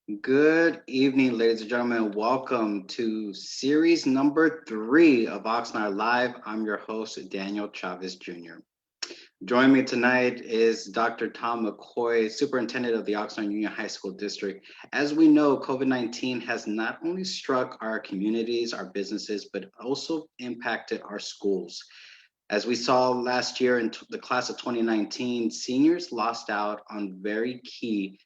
Good evening, ladies and gentlemen. Welcome to series number 3 of Oxnard Live. I'm your host, Daniel Chavez Jr. Joining me tonight is Dr. Tom McCoy, Superintendent of the Oxnard Union High School District. As we know, COVID-19 has not only struck our communities, our businesses, but also impacted our schools. As we saw last year in the class of 2019, seniors lost out on very key,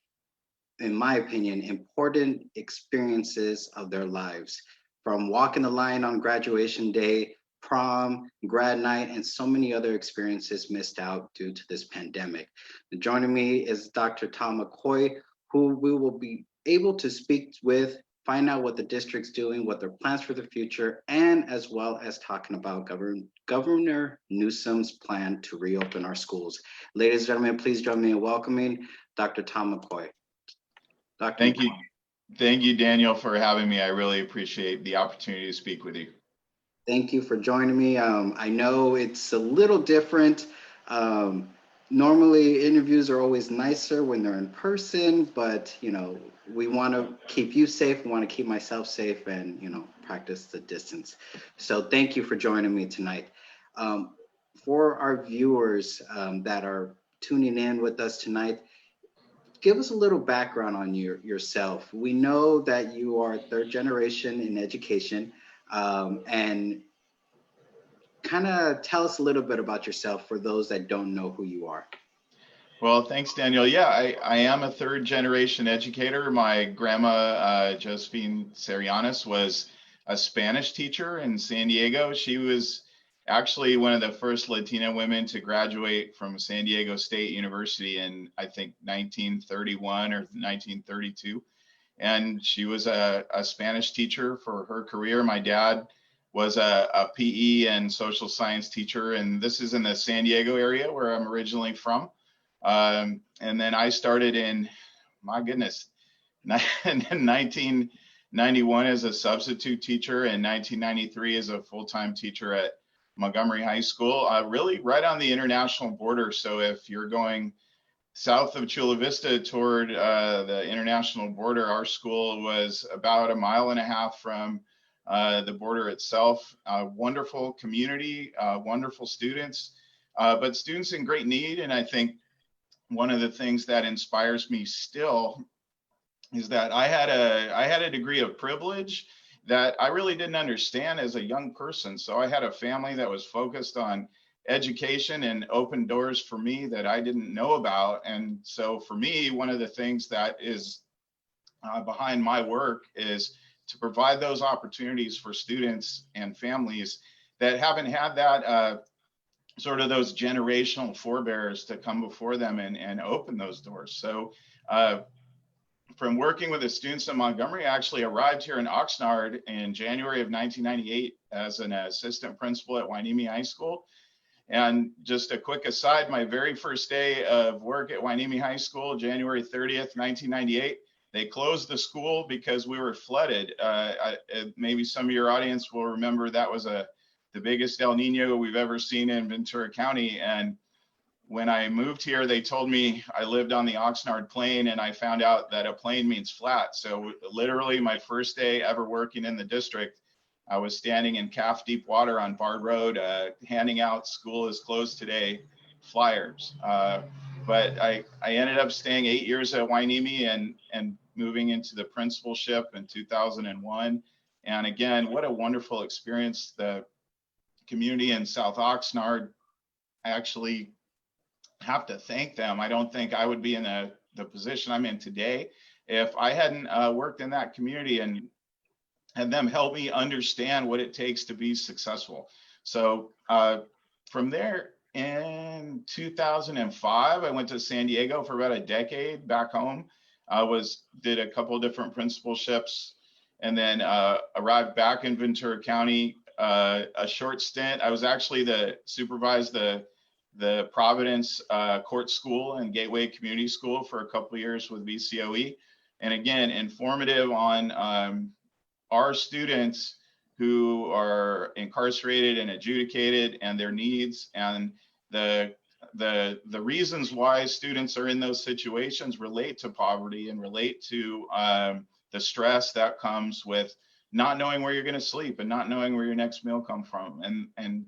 in my opinion, important experiences of their lives, from walking the line on graduation day, prom, grad night, and so many other experiences missed out due to this pandemic. Joining me is Dr. Tom McCoy, who we will be able to speak with, find out what the district's doing, what their plans for the future, and as well as talking about Governor Newsom's plan to reopen our schools. Ladies and gentlemen, please join me in welcoming Dr. Tom McCoy. Dr. Thank you. McCoy. Thank you, Daniel, for having me. I really appreciate the opportunity to speak with you. Thank you for joining me. I know it's a little different. Um, Normally, interviews are always nicer when they're in person, but we want to keep you safe. We want to keep myself safe, and practice the distance. So, thank you for joining me tonight. Um, for our viewers that are tuning in with us tonight, give us a little background on yourself. We know that you are third generation in education, and kind of tell us a little bit about yourself for those that don't know who you are. Well, thanks, Daniel. Yeah, I am a third generation educator. My grandma, Josephine Serianis, was a Spanish teacher in San Diego. She was actually one of the first Latina women to graduate from San Diego State University in, I think, 1931 or 1932. And she was a Spanish teacher for her career. My dad was a PE and social science teacher, and this is in the San Diego area where I'm originally from. And then I started in, my goodness, in 1991 as a substitute teacher, and 1993 as a full-time teacher at Montgomery High School, really right on the international border. So if you're going south of Chula Vista toward the international border, our school was about a mile and a half from the border itself. Wonderful community, wonderful students, but students in great need. And I think one of the things that inspires me still is that I had a degree of privilege that I really didn't understand as a young person. So I had a family that was focused on education and opened doors for me that I didn't know about. And so for me, one of the things that is behind my work is to provide those opportunities for students and families that haven't had that sort of those generational forebears to come before them and open those doors. So from working with the students in Montgomery, I actually arrived here in Oxnard in January of 1998 as an assistant principal at Hueneme High School. And just a quick aside, my very first day of work at Hueneme High School, January 30th, 1998, they closed the school because we were flooded. Maybe some of your audience will remember that was the biggest El Nino we've ever seen in Ventura County. And when I moved here, they told me I lived on the Oxnard Plain, and I found out that a plain means flat. So literally my first day ever working in the district, I was standing in calf deep water on Bard Road, handing out "school is closed today" flyers. But I ended up staying 8 years at Hueneme and moving into the principalship in 2001. And again, what a wonderful experience. The community in South Oxnard, I actually have to thank them. I don't think I would be in the position I'm in today if I hadn't worked in that community and had them help me understand what it takes to be successful. So from there, in 2005, I went to San Diego for about a decade back home. Did a couple of different principalships, and then arrived back in Ventura County. A short stint. I was actually supervised the Providence Court School and Gateway Community School for a couple of years with VCOE, and again, informative on our students who are incarcerated and adjudicated and their needs, and the the reasons why students are in those situations relate to poverty and relate to the stress that comes with not knowing where you're going to sleep and not knowing where your next meal come from. And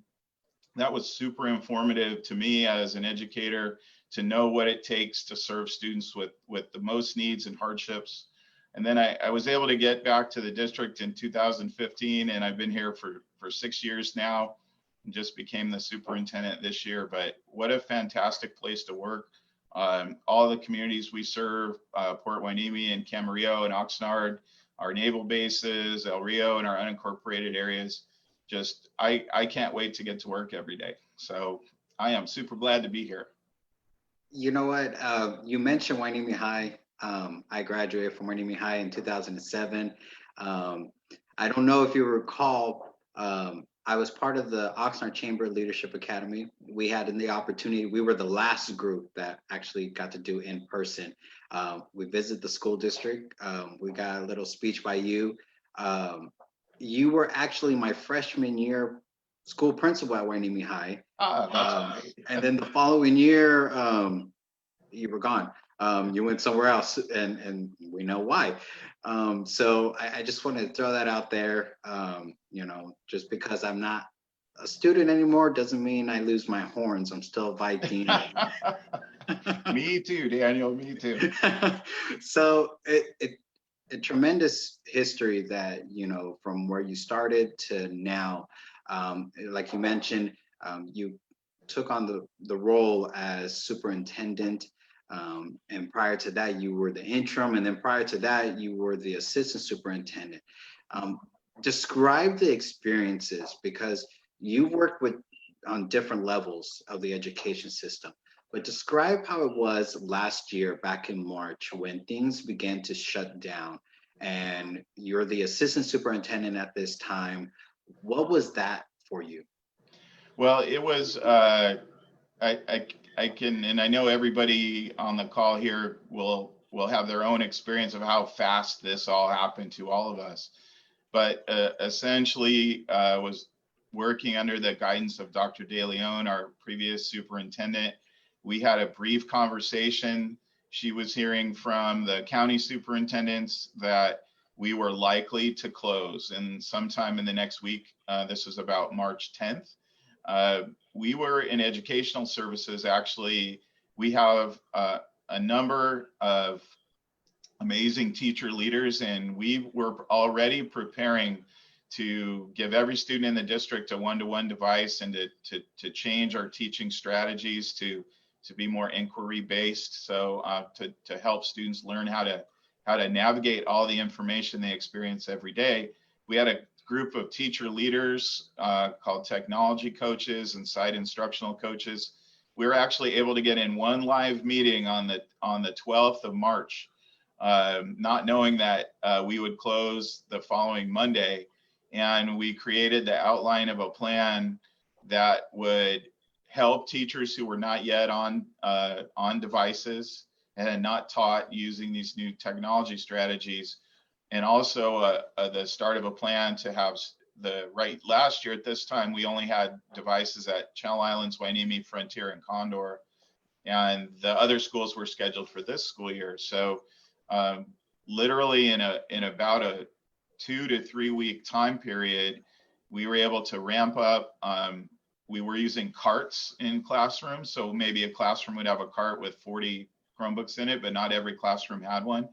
that was super informative to me as an educator, to know what it takes to serve students with the most needs and hardships. And then I was able to get back to the district in 2015, and I've been here for 6 years now, and just became the superintendent this year. But what a fantastic place to work. All the communities we serve, Port Hueneme and Camarillo and Oxnard, our naval bases, El Rio, and our unincorporated areas. Just, I can't wait to get to work every day. So I am super glad to be here. You know what? You mentioned Hueneme High. I graduated from Hueneme High in 2007. I don't know if you recall, I was part of the Oxnard Chamber Leadership Academy. We had the opportunity, we were the last group that actually got to do in person. We visited the school district. We got a little speech by you. You were actually my freshman year school principal at Hueneme High. And then the following year, you were gone. You went somewhere else, and we know why. So I just want to throw that out there. Just because I'm not a student anymore doesn't mean I lose my horns. I'm still a Viking. Me too, Daniel. Me too. So a tremendous history that, from where you started to now. Like you mentioned, you took on the role as superintendent. And prior to that, you were the interim. And then prior to that, you were the assistant superintendent. Describe the experiences, because you worked on different levels of the education system. But describe how it was last year, back in March, when things began to shut down, and you're the assistant superintendent at this time. What was that for you? Well, it was, I can, and I know everybody on the call here will have their own experience of how fast this all happened to all of us. But essentially, was working under the guidance of Dr. De Leon, our previous superintendent. We had a brief conversation. She was hearing from the county superintendents that we were likely to close, and sometime in the next week, this was about March 10th. We were in educational services. Actually, we have a number of amazing teacher leaders, and we were already preparing to give every student in the district a one-to-one device, and to change our teaching strategies to be more inquiry based. So to help students learn how to navigate all the information they experience every day. We had a group of teacher leaders called technology coaches and site instructional coaches. We were actually able to get in one live meeting on the 12th of March, not knowing that we would close the following Monday. And we created the outline of a plan that would help teachers who were not yet on devices and had not taught using these new technology strategies. And also the start of a plan to have last year at this time, we only had devices at Channel Islands, Hueneme, Frontier, and Condor. And the other schools were scheduled for this school year. So literally in about a 2 to 3 week time period, we were able to ramp up. We were using carts in classrooms. So maybe a classroom would have a cart with 40 Chromebooks in it, but not every classroom had one.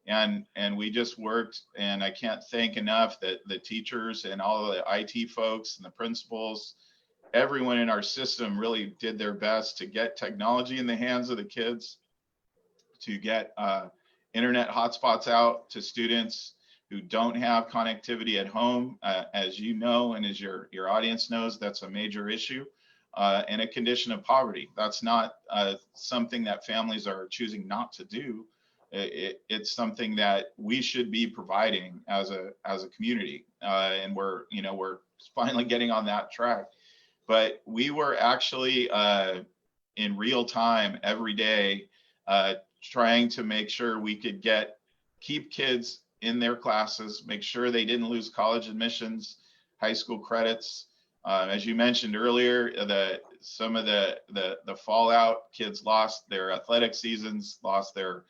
And we just worked, and I can't thank enough that the teachers and all of the IT folks and the principals, everyone in our system really did their best to get technology in the hands of the kids, to get internet hotspots out to students who don't have connectivity at home. As you know, and as your audience knows, that's a major issue and a condition of poverty. That's not something that families are choosing not to do. It's something that we should be providing as a community, and we're finally getting on that track. But we were actually in real time every day trying to make sure we could keep kids in their classes, make sure they didn't lose college admissions, high school credits. As you mentioned earlier, some of the fallout. Kids lost their athletic seasons, lost their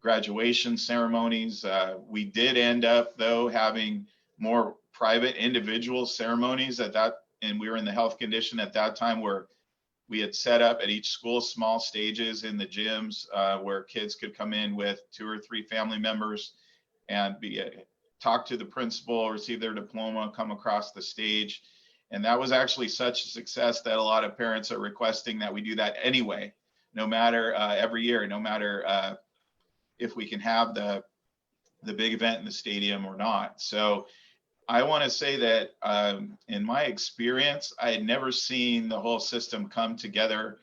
graduation ceremonies. We did end up though having more private individual ceremonies at that, and we were in the health condition at that time where we had set up at each school small stages in the gyms where kids could come in with 2 or 3 family members and be talk to the principal, receive their diploma, come across the stage. And that was actually such a success that a lot of parents are requesting that we do that anyway, no matter every year, no matter if we can have the big event in the stadium or not. So I want to say that in my experience, I had never seen the whole system come together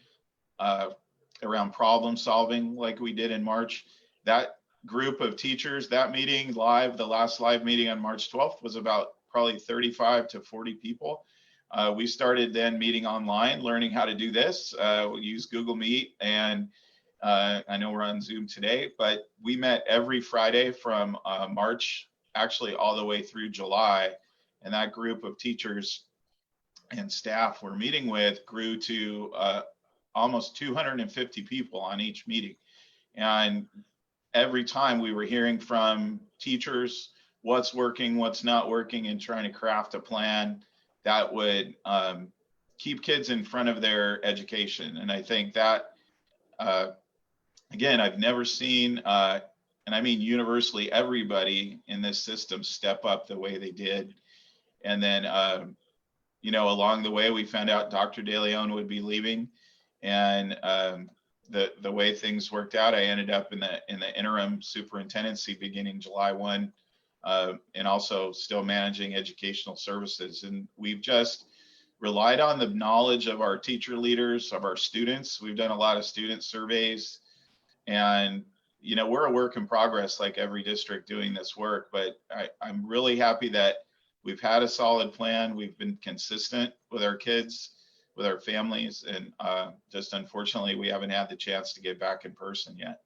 around problem solving like we did in March. That group of teachers, that meeting live, the last live meeting on March 12th was about probably 35 to 40 people. We started then meeting online, learning how to do this. We use Google Meet, and I know we're on Zoom today, but we met every Friday from March actually all the way through July. And that group of teachers and staff we're meeting with grew to almost 250 people on each meeting. And every time we were hearing from teachers what's working, what's not working, and trying to craft a plan that would keep kids in front of their education. And I think that, again, I've never seen, and I mean universally, everybody in this system step up the way they did. And then, you know, along the way, we found out Dr. De Leon would be leaving, and the way things worked out, I ended up in the interim superintendency beginning July 1, and also still managing educational services. And we've just relied on the knowledge of our teacher leaders, of our students. We've done a lot of student surveys, and you know, we're a work in progress like every district doing this work, but I'm really happy that we've had a solid plan. We've been consistent with our kids, with our families, and just unfortunately, we haven't had the chance to get back in person yet.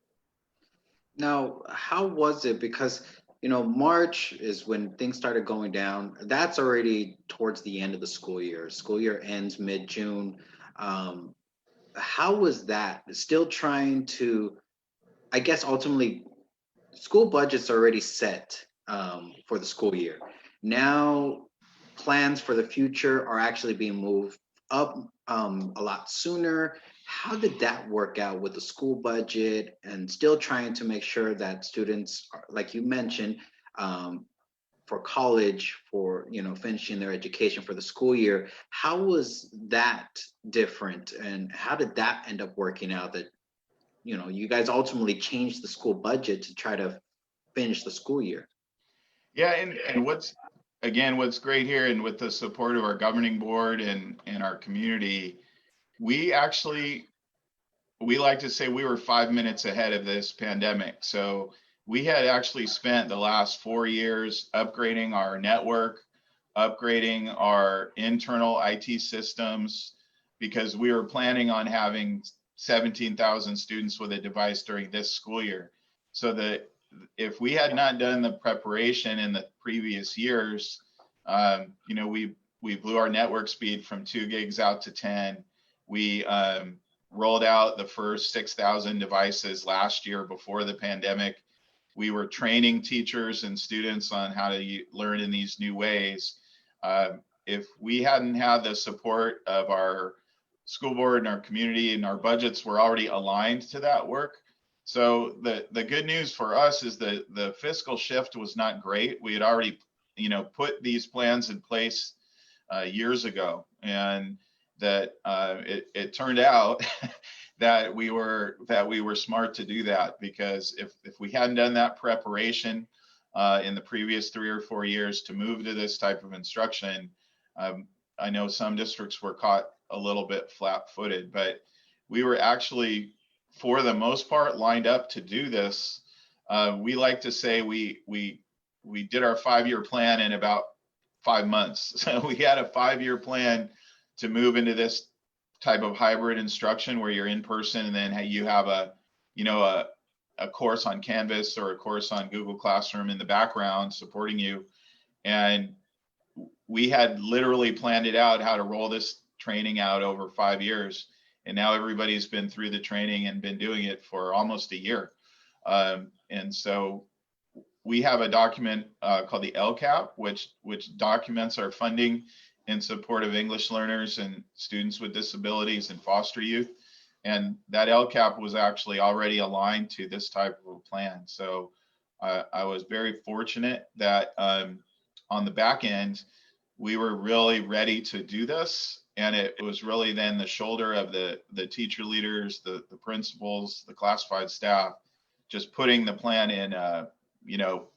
Now, how was it? Because, you know, March is when things started going down. That's already towards the end of the school year. School year ends mid-June. How was that? Still trying to, I guess, ultimately, school budgets are already set for the school year. Now, plans for the future are actually being moved up a lot sooner. How did that work out with the school budget and still trying to make sure that students, like you mentioned, for college, for, you know, finishing their education for the school year? How was that different, and how did that end up working out, that, you know, you guys ultimately changed the school budget to try to finish the school year? Yeah, and what's great here, and with the support of our governing board and our community, we like to say we were 5 minutes ahead of this pandemic. So we had actually spent the last 4 years upgrading our network, upgrading our internal IT systems, because we were planning on having 17,000 students with a device during this school year. So that if we had not done the preparation in the previous years, you know, we blew our network speed from 2 gigs out to 10. We rolled out the first 6,000 devices last year before the pandemic. We were training teachers and students on how to learn in these new ways. If we hadn't had the support of our school board and our community, and our budgets were already aligned to that work. So the good news for us is that the fiscal shift was not great. We had already, you know, put these plans in place years ago, and that it turned out that we were smart to do that, because if we hadn't done that preparation in the previous 3 or 4 years to move to this type of instruction, I know some districts were caught a little bit flat-footed, but we were actually, for the most part, lined up to do this. We like to say we did our 5-year plan in about 5 months. So we had a 5-year plan to move into this type of hybrid instruction where you're in person, and then you have a course on Canvas or a course on Google Classroom in the background supporting you. And we had literally planned it out how to roll this training out over 5 years. And now everybody's been through the training and been doing it for almost a year. And so we have a document called the LCAP, which documents our funding in support of English learners and students with disabilities and foster youth. And that LCAP was actually already aligned to this type of a plan. So I was very fortunate that on the back end, we were really ready to do this. And it was really then the shoulder of the teacher leaders, the principals, the classified staff, just putting the plan in, you know,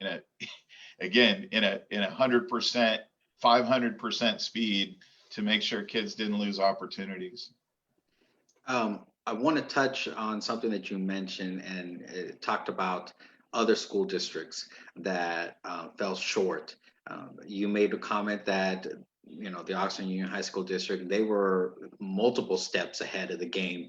in a, again, in a 100%, 500% speed to make sure kids didn't lose opportunities. I want to touch on something that you mentioned and talked about other school districts that fell short. You made a comment that the Oxnard Union High School District, they were multiple steps ahead of the game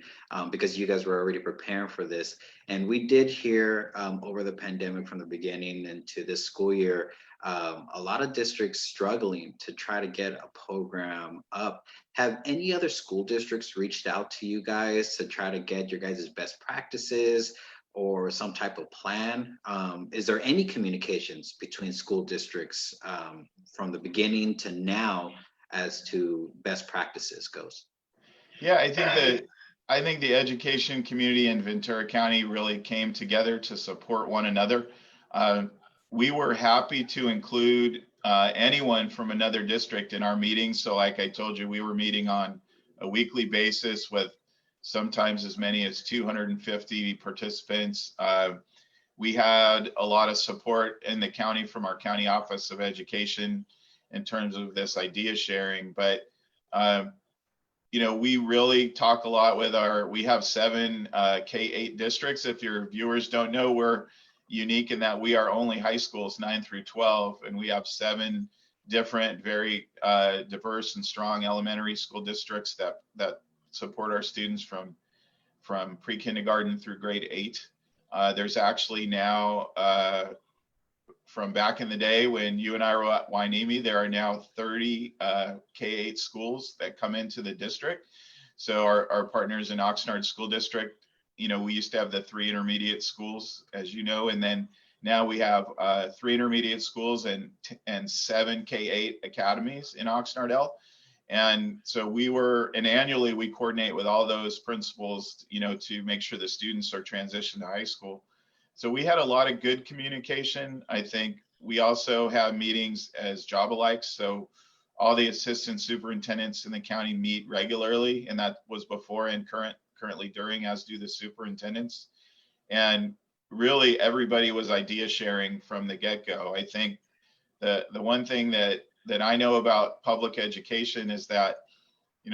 because you guys were already preparing for this. And we did hear over the pandemic from the beginning into this school year, a lot of districts struggling to try to get a program up. Have any other school districts reached out to you guys to try to get your guys' best practices or some type of plan? Is there any communications between school districts from the beginning to now as to best practices goes? Yeah, I think the education community in Ventura County really came together to support one another. We were happy to include anyone from another district in our meetings. So like I told you, we were meeting on a weekly basis with sometimes as many as 250 participants. We had a lot of support in the county from our county office of education in terms of this idea sharing. But, we really talk a lot with we have 7 K-8 districts. If your viewers don't know, we're unique in that we are only high schools 9 through 12, and we have 7 different, very diverse and strong elementary school districts that support our students from pre-kindergarten through grade 8. There's actually now, from back in the day when you and I were at Wainimi, there are now 30 K-8 schools that come into the district. So our partners in Oxnard School District, we used to have the 3 intermediate schools, as you know, and then now we have 3 intermediate schools and 7 K-8 academies in Oxnard L. And so annually we coordinate with all those principals, to make sure the students are transitioned to high school. So we had a lot of good communication. I think we also have meetings as job alikes. So all the assistant superintendents in the county meet regularly, and that was before and currently during, as do the superintendents. And really everybody was idea sharing from the get-go. I think the one thing that I know about public education is that,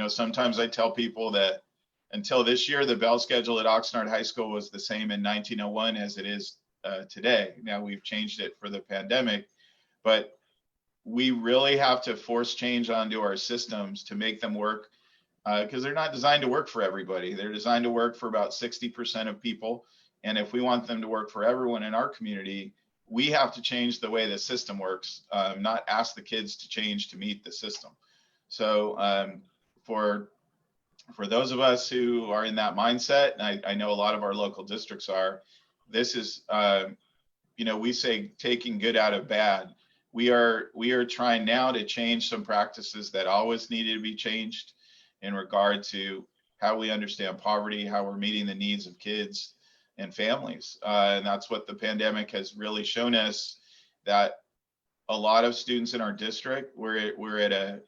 sometimes I tell people that until this year, the bell schedule at Oxnard High School was the same in 1901 as it is today. Now we've changed it for the pandemic, but we really have to force change onto our systems to make them work, because they're not designed to work for everybody. They're designed to work for about 60% of people. And if we want them to work for everyone in our community, we have to change the way the system works, not ask the kids to change to meet the system. So for those of us who are in that mindset, and I know a lot of our local districts are, this is, we say taking good out of bad. We are trying now to change some practices that always needed to be changed in regard to how we understand poverty, how we're meeting the needs of kids and families. And that's what the pandemic has really shown us, that a lot of students in our district, we're at a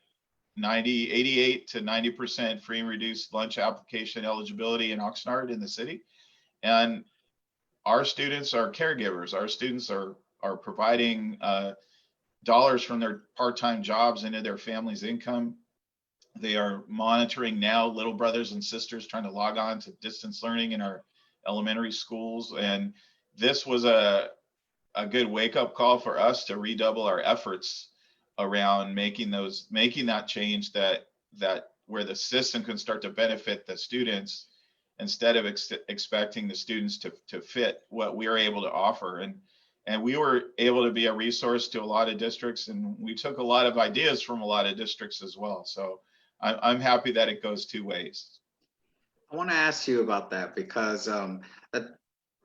88 to 90% free and reduced lunch application eligibility in Oxnard in the city. And our students are caregivers. Our students are providing dollars from their part-time jobs into their family's income. They are monitoring now little brothers and sisters trying to log on to distance learning in our elementary schools. And this was a good wake-up call for us to redouble our efforts around making that change, that where the system can start to benefit the students instead of expecting the students to fit what we are able to offer. And we were able to be a resource to a lot of districts, and we took a lot of ideas from a lot of districts as well. So I'm happy that it goes two ways. I want to ask you about that because that-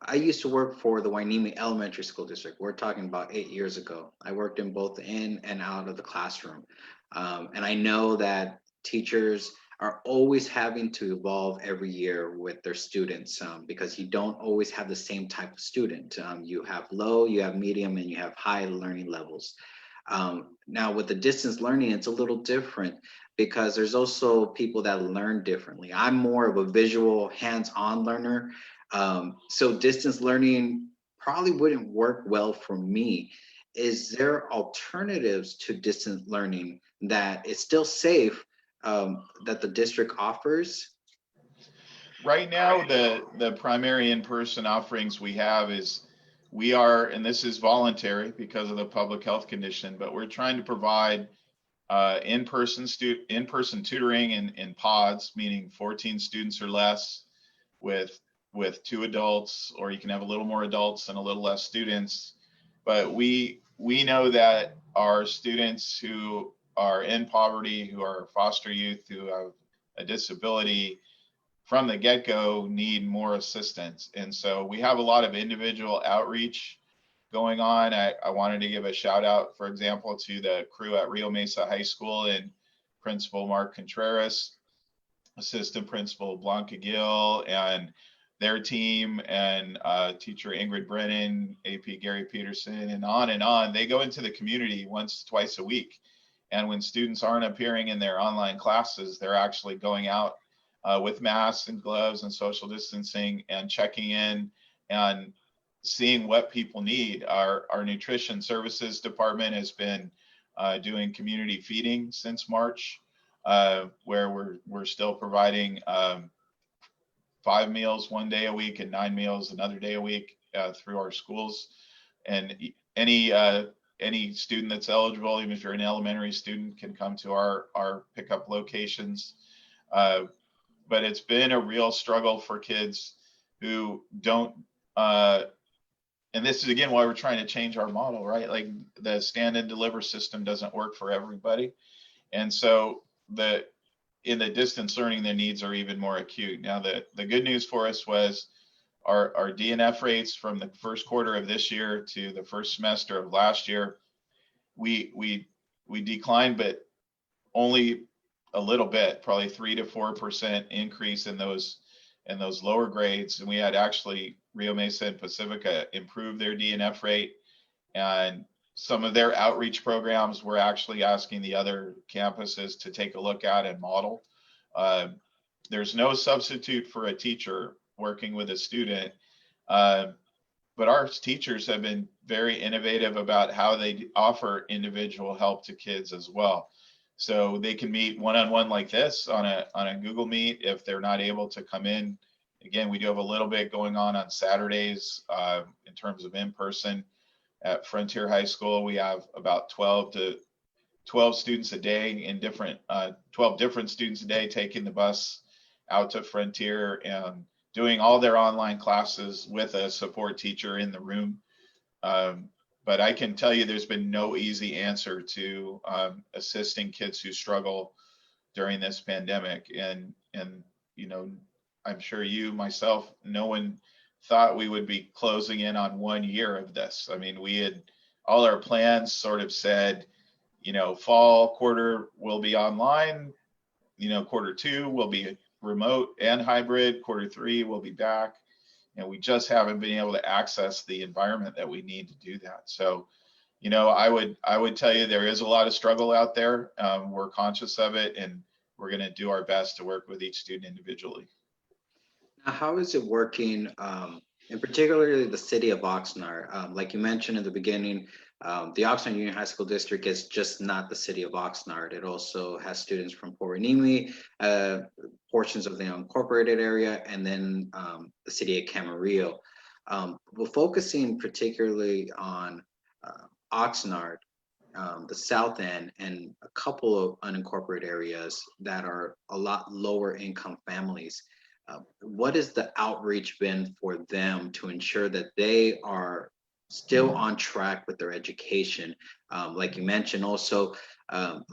I used to work for the Wainimi Elementary School District. We're talking about 8 years ago. I worked in both in and out of the classroom. And I know that teachers are always having to evolve every year with their students because you don't always have the same type of student. You have low, you have medium, and you have high learning levels. Now, with the distance learning, it's a little different because there's also people that learn differently. I'm more of a visual, hands-on learner. So distance learning probably wouldn't work well for me. Is there alternatives to distance learning that is still safe that the district offers? Right now, the primary in-person offerings we have is we are, and this is voluntary because of the public health condition, but we're trying to provide in-person tutoring in pods, meaning 14 students or less with two adults, or you can have a little more adults and a little less students. But we know that our students who are in poverty, who are foster youth, who have a disability, from the get-go need more assistance. And so we have a lot of individual outreach going on. I wanted to give a shout out, for example, to the crew at Rio Mesa High School and Principal Mark Contreras, Assistant Principal Blanca Gill, and their team, and teacher Ingrid Brennan, AP Gary Peterson, and on and on. They go into the community once, twice a week. And when students aren't appearing in their online classes, they're actually going out with masks and gloves and social distancing and checking in and seeing what people need. Our nutrition services department has been doing community feeding since March, where we're still providing 5 meals one day a week and 9 meals another day a week through our schools. And any student that's eligible, even if you're an elementary student, can come to our pickup locations. But it's been a real struggle for kids who don't, and this is again why we're trying to change our model, right? Like the stand and deliver system doesn't work for everybody. And so in the distance learning, the needs are even more acute. Now, the good news for us was our DNF rates from the first quarter of this year to the first semester of last year, we declined, but only a little bit, probably 3 to 4% increase in those lower grades. And we had actually Rio Mesa and Pacifica improve their DNF rate, and some of their outreach programs we're actually asking the other campuses to take a look at and model. There's no substitute for a teacher working with a student, but our teachers have been very innovative about how they offer individual help to kids as well. So they can meet one-on-one like this on a Google Meet if they're not able to come in. Again, we do have a little bit going on Saturdays in terms of in-person. At Frontier High School, we have about 12 students a day in 12 different students a day taking the bus out to Frontier and doing all their online classes with a support teacher in the room. But I can tell you there's been no easy answer to assisting kids who struggle during this pandemic. And you know, I'm sure you, myself, no one thought we would be closing in on 1 year of this. I mean, we had all our plans sort of said, you know, fall quarter will be online, you know, quarter 2 will be remote and hybrid, quarter 3 will be back. And we just haven't been able to access the environment that we need to do that. So, you know, I would tell you there is a lot of struggle out there. We're conscious of it, and we're going to do our best to work with each student individually. Now, how is it working, in particularly the city of Oxnard? Like you mentioned in the beginning, the Oxnard Union High School District is just not the city of Oxnard. It also has students from Port Hueneme, portions of the unincorporated area, and then the city of Camarillo. We're focusing particularly on Oxnard, the south end, and a couple of unincorporated areas that are a lot lower income families. What has the outreach been for them to ensure that they are still on track with their education. Like you mentioned, also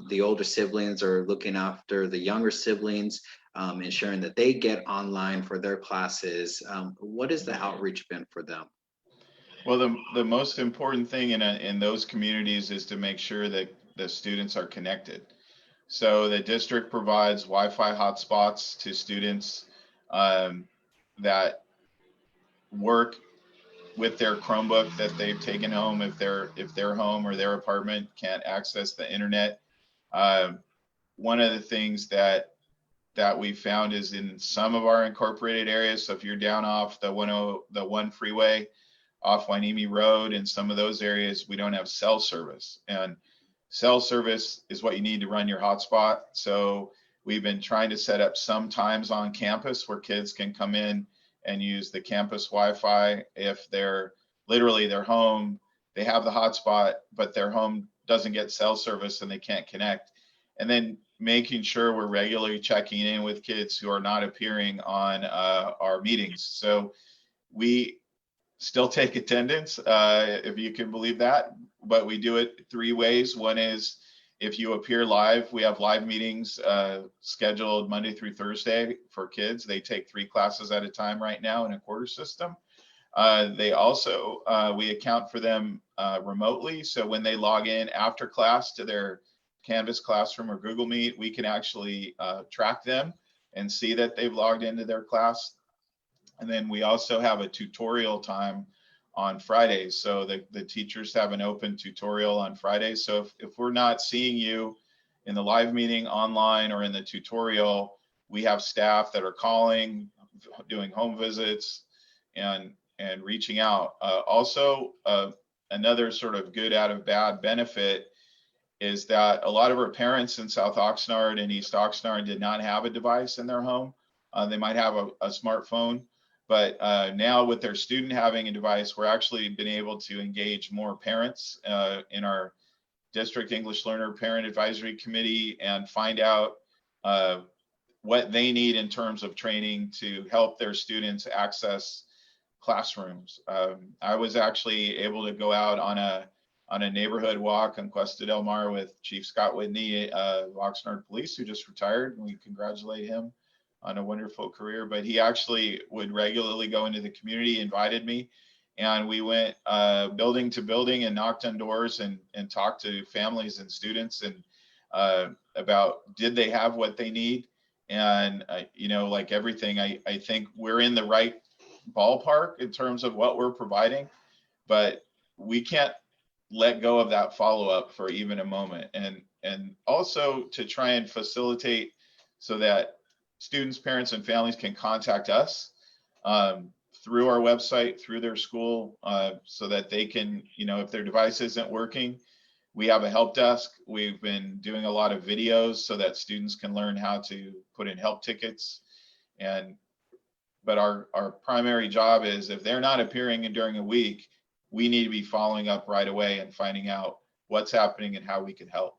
the older siblings are looking after the younger siblings, ensuring that they get online for their classes. What has the outreach been for them? Well, the most important thing in those communities is to make sure that the students are connected. So the district provides Wi-Fi hotspots to students um, that work with their Chromebook that they've taken home if their home or their apartment can't access the internet. Uh, One of the things that we found is in some of our incorporated areas. So if you're down off the one freeway, off Wainimi Road, in some of those areas, we don't have cell service, and cell service is what you need to run your hotspot. So we've been trying to set up some times on campus where kids can come in and use the campus Wi-Fi if they're literally their home, they have the hotspot, but their home doesn't get cell service and they can't connect. And then making sure we're regularly checking in with kids who are not appearing on our meetings. So we still take attendance, if you can believe that, but we do it three ways. One is if you appear live, we have live meetings scheduled Monday through Thursday for kids. They take 3 classes at a time right now in a quarter system. They also, we account for them remotely. So when they log in after class to their Canvas classroom or Google Meet, we can actually track them and see that they've logged into their class. And then we also have a tutorial time on Fridays. So the teachers have an open tutorial on Fridays. So if we're not seeing you in the live meeting online or in the tutorial, we have staff that are calling, doing home visits, and reaching out. Another sort of good out of bad benefit is that a lot of our parents in South Oxnard and East Oxnard did not have a device in their home. They might have a smartphone, but now with their student having a device, we're actually been able to engage more parents in our district English learner parent advisory committee and find out what they need in terms of training to help their students access classrooms. I was actually able to go out on a neighborhood walk on Cuesta del Mar with Chief Scott Whitney of Oxnard Police, who just retired, and we congratulate him on a wonderful career. But he actually would regularly go into the community, invited me, and we went building to building and knocked on doors and talked to families and students and about did they have what they need. And like everything, I think we're in the right ballpark in terms of what we're providing, but we can't let go of that follow-up for even a moment. And also to try and facilitate so that students, parents, and families can contact us through our website, through their school, so that they can, if their device isn't working, we have a help desk. We've been doing a lot of videos so that students can learn how to put in help tickets. But our primary job is if they're not appearing during a week, we need to be following up right away and finding out what's happening and how we can help.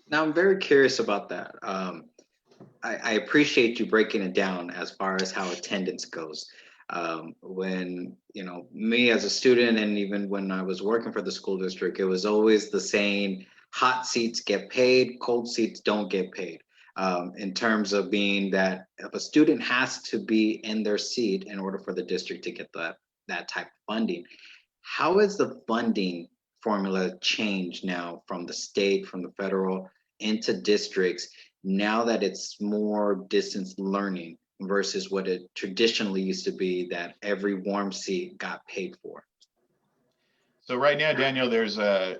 Now, I'm very curious about that. I appreciate you breaking it down as far as how attendance goes. When, me as a student, and even when I was working for the school district, it was always the saying, hot seats get paid, cold seats don't get paid. In terms of being that if a student has to be in their seat in order for the district to get that type of funding, how has the funding formula changed now from the state, from the federal into districts, now that it's more distance learning versus what it traditionally used to be that every warm seat got paid for? So right now, Daniel, there's a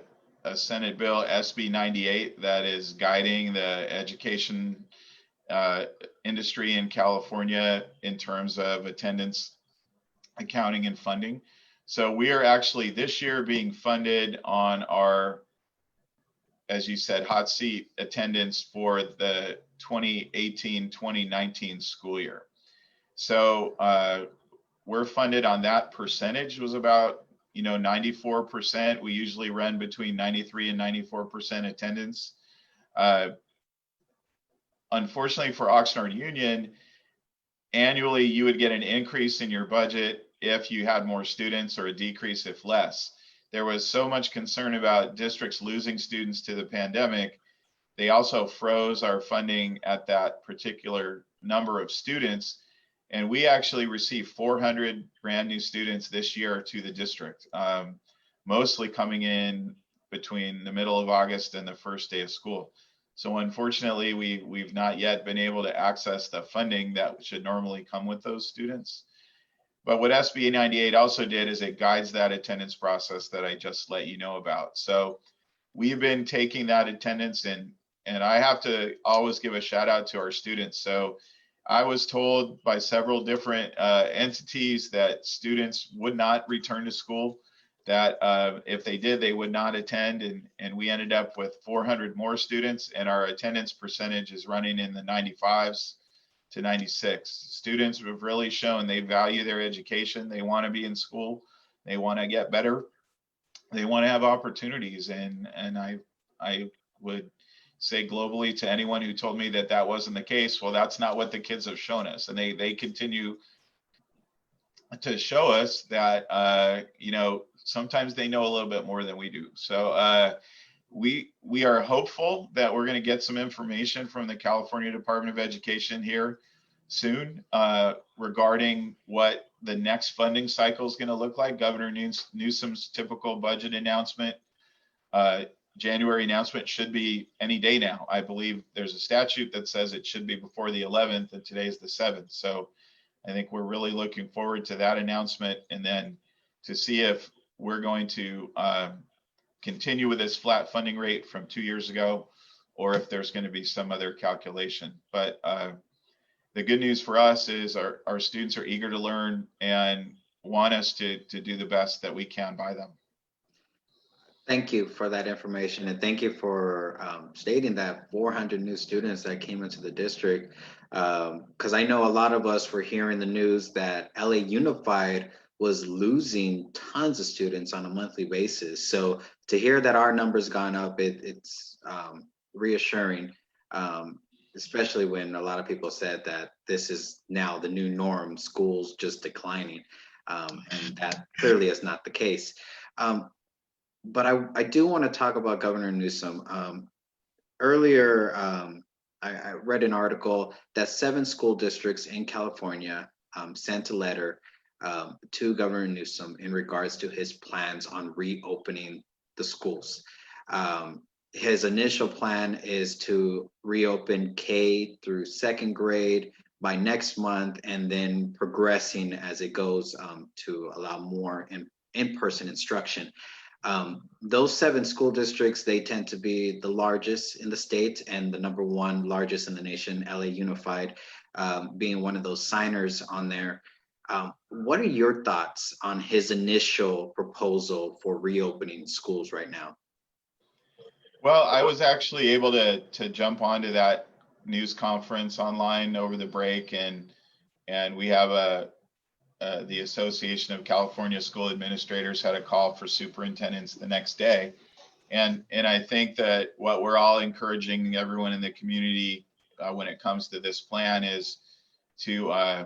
Senate bill, SB 98, that is guiding the education industry in California in terms of attendance, accounting, and funding. So we are actually this year being funded on our, as you said, hot seat attendance for the 2018-2019 school year. So we're funded on that percentage was about 94%. We usually run between 93 and 94% attendance. Unfortunately for Oxnard Union, annually you would get an increase in your budget if you had more students or a decrease if less. There was so much concern about districts losing students to the pandemic. They also froze our funding at that particular number of students. And we actually received 400 brand new students this year to the district, mostly coming in between the middle of August and the first day of school. So unfortunately, we've not yet been able to access the funding that should normally come with those students. But what SB 98 also did is it guides that attendance process that I just let you know about. So we've been taking that attendance, and I have to always give a shout out to our students. So I was told by several different entities that students would not return to school, that if they did, they would not attend. And we ended up with 400 more students, and our attendance percentage is running in the 95s to 96. Students have really shown they value their education. They want to be in school. They want to get better. They want to have opportunities. And I would say globally to anyone who told me that that wasn't the case, well, that's not what the kids have shown us. And they continue to show us that, you know, sometimes they know a little bit more than we do. So we are hopeful that we're going to get some information from the California Department of Education here soon regarding what the next funding cycle is going to look like. Governor Newsom's typical budget announcement, January announcement, should be any day now. I believe there's a statute that says it should be before the 11th, and today's the 7th. So I think we're really looking forward to that announcement, and then to see if we're going to continue with this flat funding rate from 2 years ago, or if there's going to be some other calculation. But the good news for us is our students are eager to learn and want us to do the best that we can by them. Thank you for that information, and thank you for stating that 400 new students that came into the district. Because I know a lot of us were hearing the news that LA Unified was losing tons of students on a monthly basis. So to hear that our numbers gone up, it's reassuring, especially when a lot of people said that this is now the new norm, schools just declining, and that clearly is not the case. But I do want to talk about Governor Newsom. Earlier, I read an article that 7 school districts in California sent a letter to Governor Newsom in regards to his plans on reopening the schools. His initial plan is to reopen K through 2nd grade by next month, and then progressing as it goes to allow more in-person instruction. Those 7 school districts, they tend to be the largest in the state and the #1 largest in the nation, LA Unified being one of those signers on there. What are your thoughts on his initial proposal for reopening schools right now? Well, I was actually able to jump onto that news conference online over the break, and we have the Association of California School Administrators had a call for superintendents the next day. And I think that what we're all encouraging everyone in the community when it comes to this plan is to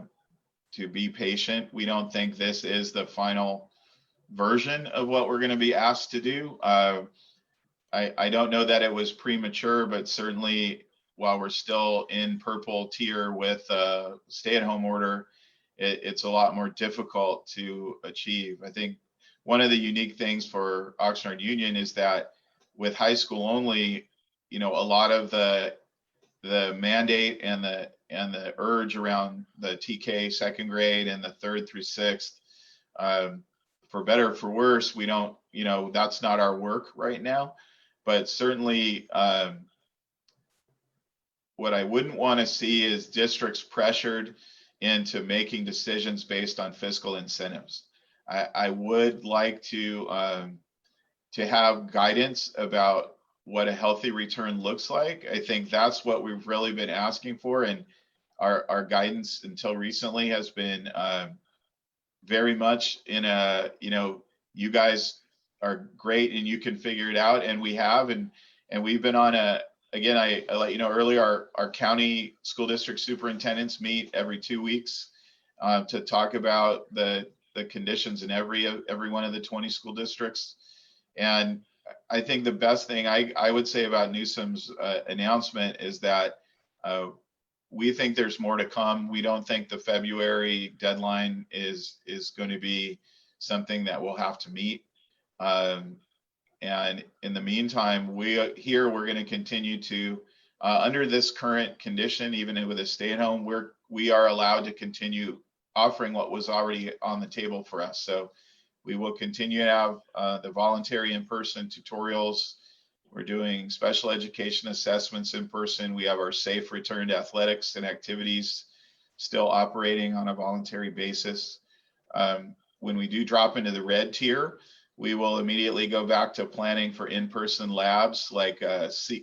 be patient. We don't think this is the final version of what we're going to be asked to do. I don't know that it was premature, but certainly while we're still in purple tier with a stay-at-home order, it's a lot more difficult to achieve. I think one of the unique things for Oxnard Union is that with high school only, you know, a lot of the mandate and the urge around the TK 2nd grade and the 3rd through 6th, for better or for worse, we don't, you know, that's not our work right now. But certainly, what I wouldn't want to see is districts pressured into making decisions based on fiscal incentives. I would like to have guidance about what a healthy return looks like. I think that's what we've really been asking for, and our guidance until recently has been very much in a, you know, you guys are great and you can figure it out, and we have, and we've been on a, again, I let you know earlier, our county school district superintendents meet every 2 weeks to talk about the the conditions in every one of the 20 school districts. And I think the best thing I would say about Newsom's announcement is that we think there's more to come. We don't think the February deadline is going to be something that we'll have to meet. And in the meantime, we're going to continue to, under this current condition, even with a stay-at-home, we are allowed to continue offering what was already on the table for us. So we will continue to have the voluntary in-person tutorials. We're doing special education assessments in person. We have our safe return to athletics and activities still operating on a voluntary basis. When we do drop into the red tier, we will immediately go back to planning for in-person labs like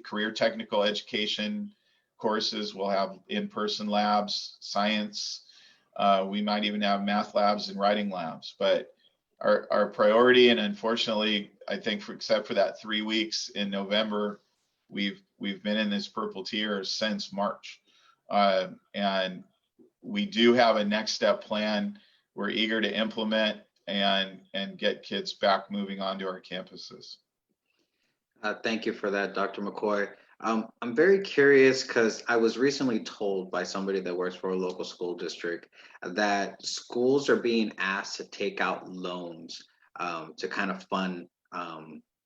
career technical education courses. We'll have in-person labs, science. We might even have math labs and writing labs. But our priority, and unfortunately, I think except for that 3 weeks in November, we've been in this purple tier since March. And we do have a next step plan we're eager to implement and get kids back moving onto our campuses. Thank you for that, Dr. McCoy. I'm very curious because I was recently told by somebody that works for a local school district that schools are being asked to take out loans to kind of fund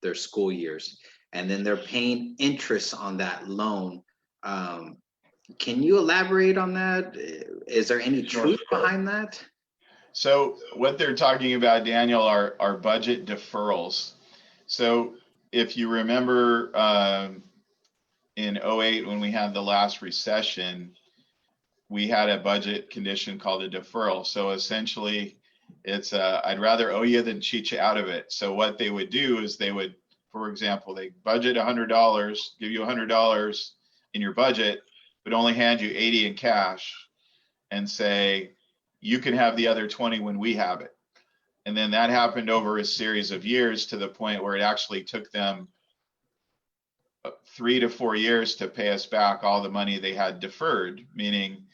their school years, and then they're paying interest on that loan. Can you elaborate on that? Is there any truth behind that? So what they're talking about, Daniel, are budget deferrals. So if you remember in 08, when we had the last recession, we had a budget condition called a deferral. So essentially, it's I'd rather owe you than cheat you out of it. So what they would do is they would, for example, they budget $100, give you $100 in your budget, but only hand you 80 in cash and say, you can have the other 20 when we have it. And then that happened over a series of years to the point where it actually took them 3 to 4 years to pay us back all the money they had deferred, meaning,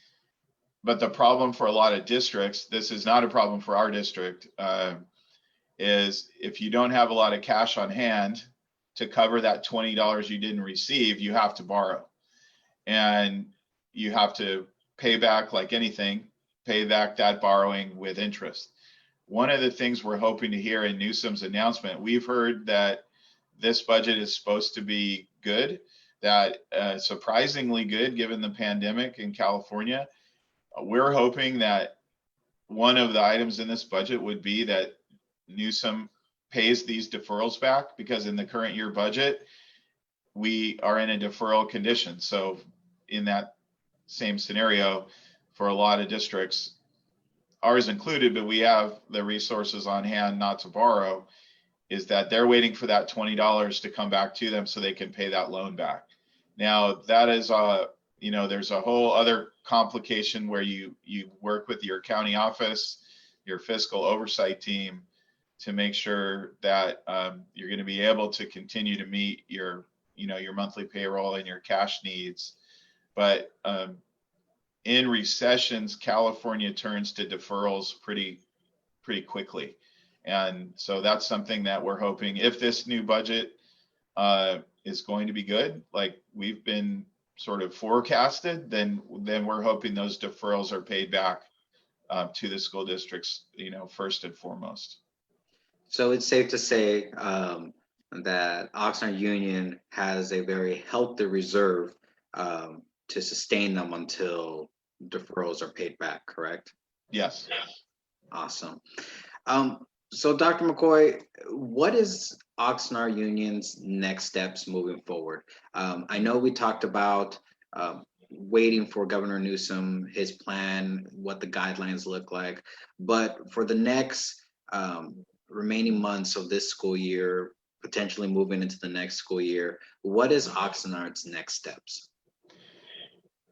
but the problem for a lot of districts, this is not a problem for our district, is if you don't have a lot of cash on hand to cover that $20 you didn't receive, you have to borrow. And you have to pay back, like anything, pay back that borrowing with interest. One of the things we're hoping to hear in Newsom's announcement, we've heard that this budget is supposed to be good, that surprisingly good given the pandemic in California. We're hoping that one of the items in this budget would be that Newsom pays these deferrals back, because in the current year budget, we are in a deferral condition. So in that same scenario, for a lot of districts, ours included, but we have the resources on hand not to borrow, is that they're waiting for that $20 to come back to them so they can pay that loan back. Now that is there's a whole other complication where you work with your county office, your fiscal oversight team, to make sure that you're going to be able to continue to meet your monthly payroll and your cash needs. But in recessions, California turns to deferrals pretty quickly. And so that's something that we're hoping, if this new budget is going to be good, like we've been sort of forecasted, then we're hoping those deferrals are paid back to the school districts, first and foremost. So it's safe to say that Oxnard Union has a very healthy reserve to sustain them until deferrals are paid back, correct? Yes. Awesome. So Dr. McCoy, what is Oxnard Union's next steps moving forward? I know we talked about waiting for Governor Newsom, his plan, what the guidelines look like, but for the next remaining months of this school year, potentially moving into the next school year, what is Oxnard's next steps?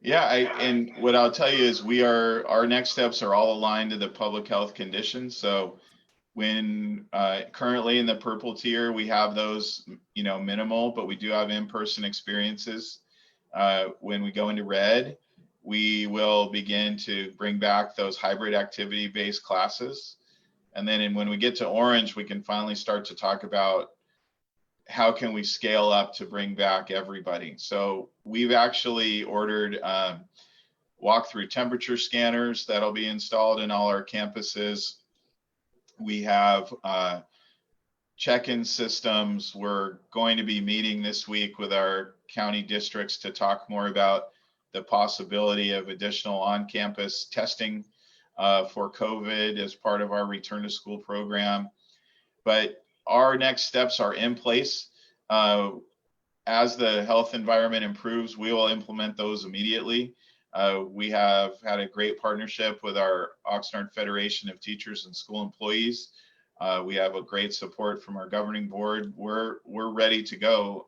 Yeah, and what I'll tell you is our next steps are all aligned to the public health conditions. So when currently in the purple tier, we have those, minimal, but we do have in-person experiences. When we go into red, we will begin to bring back those hybrid activity-based classes. And then when we get to orange, we can finally start to talk about how can we scale up to bring back everybody. So we've actually ordered walk-through temperature scanners that'll be installed in all our campuses. We have check-in systems. We're going to be meeting this week with our county districts to talk more about the possibility of additional on-campus testing for COVID as part of our return to school program. But our next steps are in place. As the health environment improves, we will implement those immediately. We have had a great partnership with our Oxnard Federation of Teachers and School Employees. We have a great support from our governing board. We're ready to go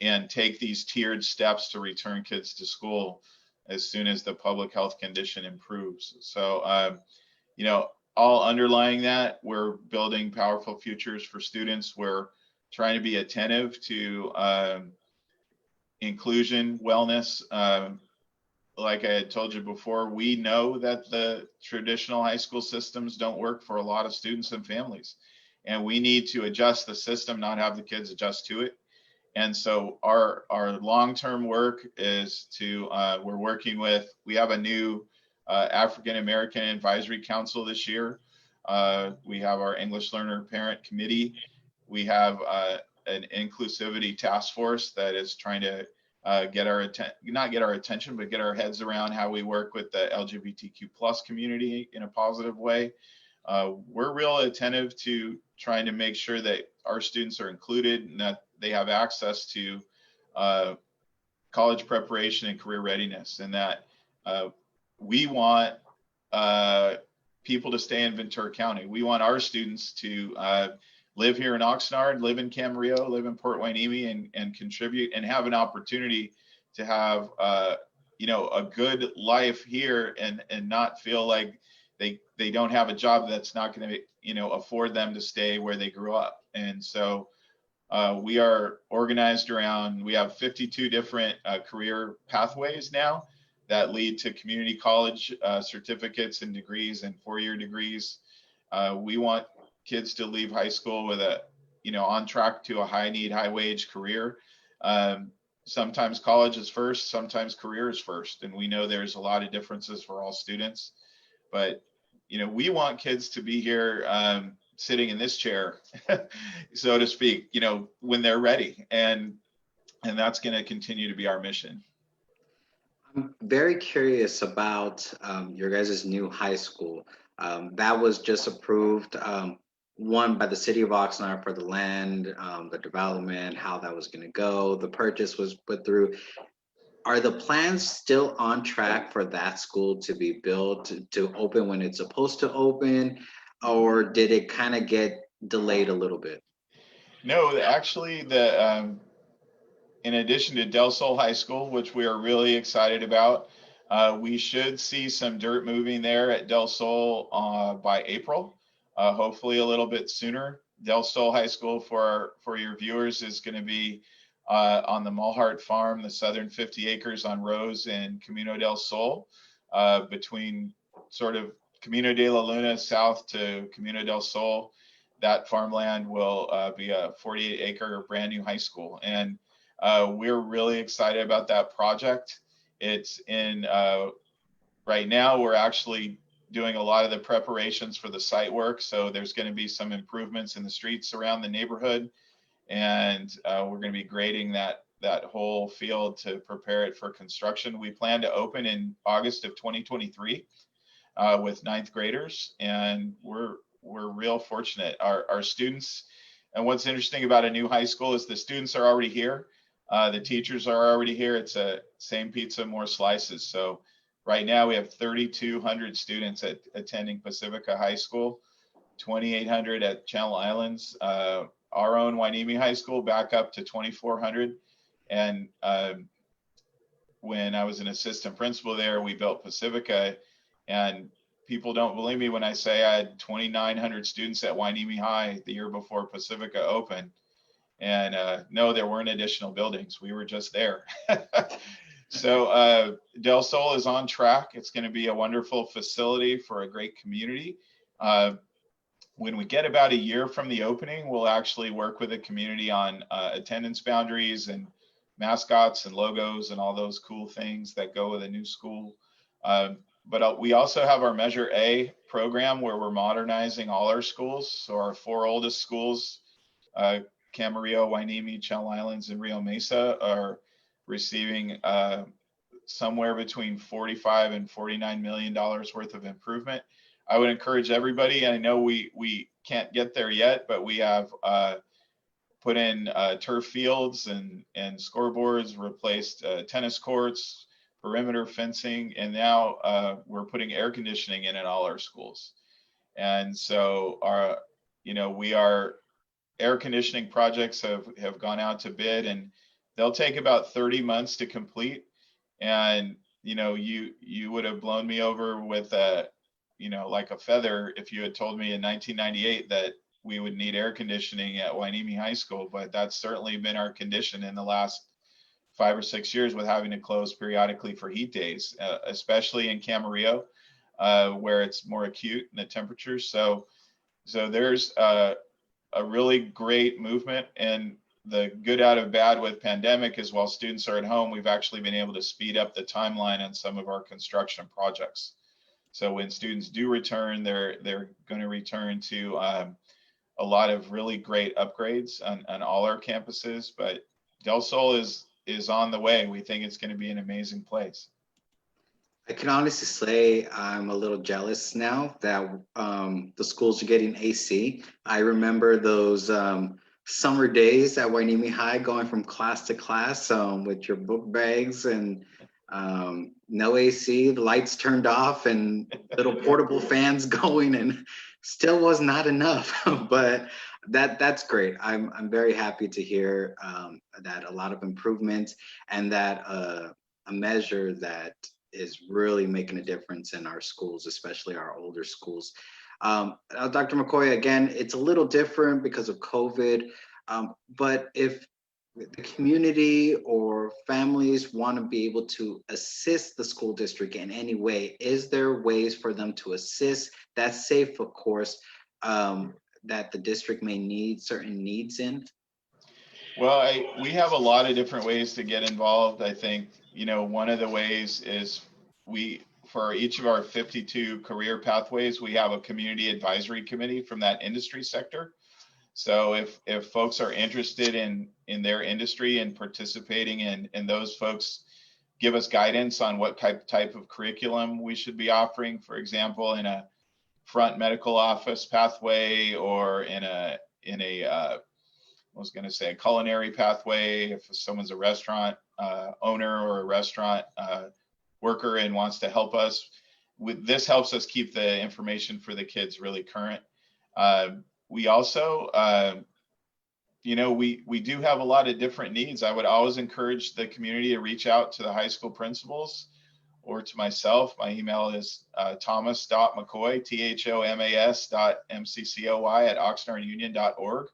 and take these tiered steps to return kids to school as soon as the public health condition improves. So, you know, all underlying that, we're building powerful futures for students. We're trying to be attentive to inclusion, wellness. Like I had told you before, we know that the traditional high school systems don't work for a lot of students and families. And we need to adjust the system, not have the kids adjust to it. And so our long-term work is to, we're working with, we have a new African American Advisory Council this year. We have our English Learner Parent Committee. We have an inclusivity task force that is trying to get our not get our attention, but get our heads around how we work with the LGBTQ plus community in a positive way. We're real attentive to trying to make sure that our students are included and that they have access to college preparation and career readiness, and that we want people to stay in Ventura County. We want our students to live here in Oxnard, live in Camarillo, live in Port Hueneme, and contribute and have an opportunity to have you know, a good life here and not feel like they don't have a job that's not going to, you know, afford them to stay where they grew up. And so we are organized around, we have 52 different career pathways now that lead to community college certificates and degrees and four-year degrees. We want kids to leave high school with a, you know, on track to a high need, high wage career. Sometimes college is first, sometimes career is first. And we know there's a lot of differences for all students, but, you know, we want kids to be here sitting in this chair, so to speak, you know, when they're ready. And that's going to continue to be our mission. I'm very curious about your guys' new high school. That was just approved, one by the city of Oxnard for the land, the development, how that was going to go. The purchase was put through. Are the plans still on track for that school to be built to open when it's supposed to open, or did it kind of get delayed a little bit? No, actually, the in addition to Del Sol High School, which we are really excited about, we should see some dirt moving there at Del Sol by April, hopefully a little bit sooner. Del Sol High School, for your viewers, is going to be on the Mulhart Farm, the southern 50 acres on Rose and Camino del Sol, between sort of Camino de la Luna south to Camino del Sol. That farmland will be a 48-acre brand new high school. And we're really excited about that project. It's in, right now, we're actually doing a lot of the preparations for the site work. So there's going to be some improvements in the streets around the neighborhood. And we're going to be grading that whole field to prepare it for construction. We plan to open in August of 2023 with ninth graders. And we're real fortunate. Our students, and what's interesting about a new high school is the students are already here. The teachers are already here. It's a same pizza, more slices. So right now we have 3,200 students attending Pacifica High School, 2,800 at Channel Islands, our own Hueneme High School back up to 2,400. And when I was an assistant principal there, we built Pacifica, and people don't believe me when I say I had 2,900 students at Hueneme High the year before Pacifica opened. And no, there weren't additional buildings. We were just there. So Del Sol is on track. It's going to be a wonderful facility for a great community. When we get about a year from the opening, we'll actually work with the community on attendance boundaries and mascots and logos and all those cool things that go with a new school. But we also have our Measure A program where we're modernizing all our schools. So our 4 oldest schools, Camarillo, Hueneme, Channel Islands, and Rio Mesa, are receiving somewhere between $45 and $49 million worth of improvement. I would encourage everybody, I know we can't get there yet, but we have put in turf fields and scoreboards, replaced tennis courts, perimeter fencing, and now we're putting air conditioning in all our schools. And so we are air conditioning projects have gone out to bid, and they'll take about 30 months to complete. And you would have blown me over with like a feather if you had told me in 1998 that we would need air conditioning at Hueneme High School, but that's certainly been our condition in the last 5 or 6 years, with having to close periodically for heat days, especially in Camarillo, where it's more acute in the temperatures. So there's a really great movement, and the good out of bad with pandemic is while students are at home, we've actually been able to speed up the timeline on some of our construction projects. So when students do return, they're going to return to a lot of really great upgrades on all our campuses. But Del Sol is on the way. We think it's going to be an amazing place. I can honestly say I'm a little jealous now that the schools are getting AC. I remember those summer days at Hueneme High, going from class to class with your book bags and no AC, the lights turned off, and little portable fans going, and still was not enough. But that's great. I'm very happy to hear that a lot of improvements, and that a measure that is really making a difference in our schools, especially our older schools. Dr. McCoy, again, it's a little different because of COVID, but if the community or families want to be able to assist the school district in any way, is there ways for them to assist? That's safe, of course, that the district may need certain needs in? Well, we have a lot of different ways to get involved. I think, one of the ways is for each of our 52 career pathways, we have a community advisory committee from that industry sector. So if folks are interested in their industry and participating in those folks give us guidance on what type of curriculum we should be offering, for example, in a front medical office pathway, or in a I was going to say a culinary pathway, if someone's a restaurant owner or a restaurant worker and wants to help us. This helps us keep the information for the kids really current. We also, we do have a lot of different needs. I would always encourage the community to reach out to the high school principals or to myself. My email is thomas.mccoy, thomas.mccoy @oxnardunion.org.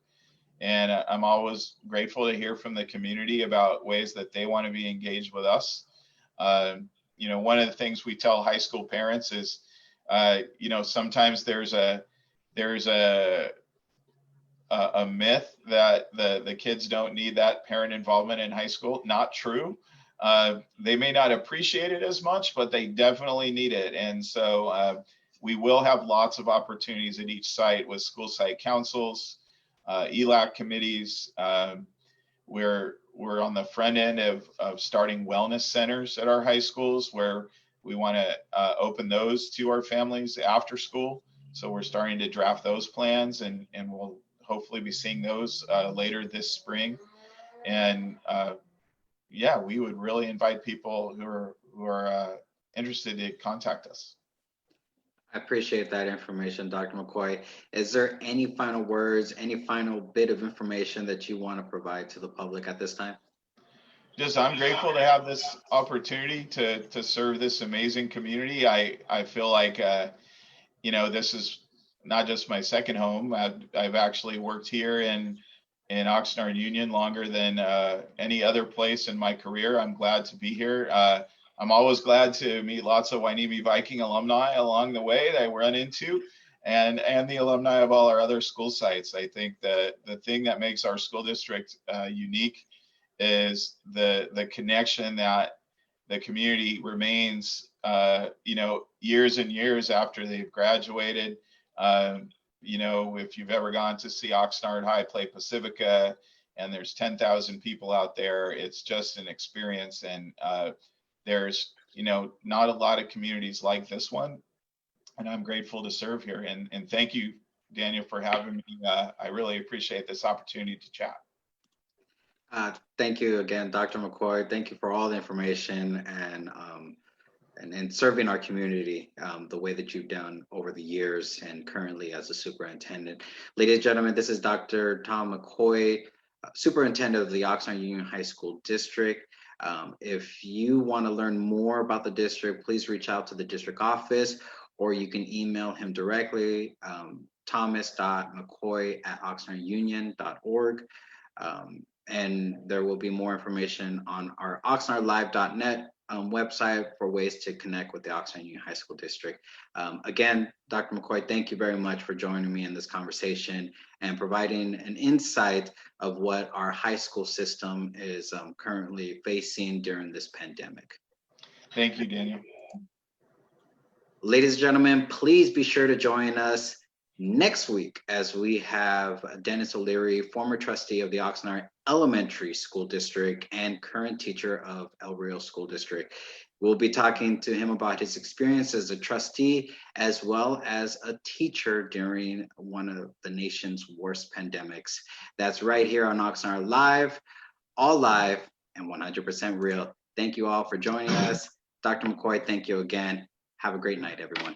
And I'm always grateful to hear from the community about ways that they want to be engaged with us. One of the things we tell high school parents is, sometimes there's a myth that the kids don't need that parent involvement in high school. Not true. They may not appreciate it as much, but they definitely need it. And so we will have lots of opportunities at each site with school site councils, ELAC committees. We're on the front end of starting wellness centers at our high schools, where we want to open those to our families after school. So we're starting to draft those plans, and we'll hopefully be seeing those later this spring. And we would really invite people who are interested to contact us. I appreciate that information, Dr. McCoy. Is there any final words, any final bit of information that you want to provide to the public at this time? I'm grateful to have this opportunity to serve this amazing community. I feel like, this is not just my second home. I've actually worked here in Oxnard Union longer than any other place in my career. I'm glad to be here. I'm always glad to meet lots of Hueneme Viking alumni along the way that I run into. and the alumni of all our other school sites. I think that the thing that makes our school district unique is the connection that the community remains, years and years after they've graduated. If you've ever gone to see Oxnard High play Pacifica, and there's 10,000 people out there, it's just an experience. And there's, not a lot of communities like this one. And I'm grateful to serve here. And thank you, Daniel, for having me. I really appreciate this opportunity to chat. Thank you again, Dr. McCoy. Thank you for all the information and serving our community the way that you've done over the years and currently as a superintendent. Ladies and gentlemen, this is Dr. Tom McCoy, superintendent of the Oxnard Union High School District. If you want to learn more about the district, please reach out to the district office, or you can email him directly, thomas.mccoy@oxnardunion.org. And there will be more information on our oxnardlive.net website for ways to connect with the Oxnard Union High School District. Again, Dr. McCoy, thank you very much for joining me in this conversation and providing an insight of what our high school system is currently facing during this pandemic. Thank you, Daniel. Ladies and gentlemen, please be sure to join us next week as we have Dennis O'Leary, former trustee of the Oxnard Elementary School District and current teacher of El Rio School District. We'll be talking to him about his experience as a trustee as well as a teacher during one of the nation's worst pandemics. That's right here on Oxnard Live, all live and 100% real. Thank you all for joining us. Dr. McCoy, thank you again. Have a great night, everyone.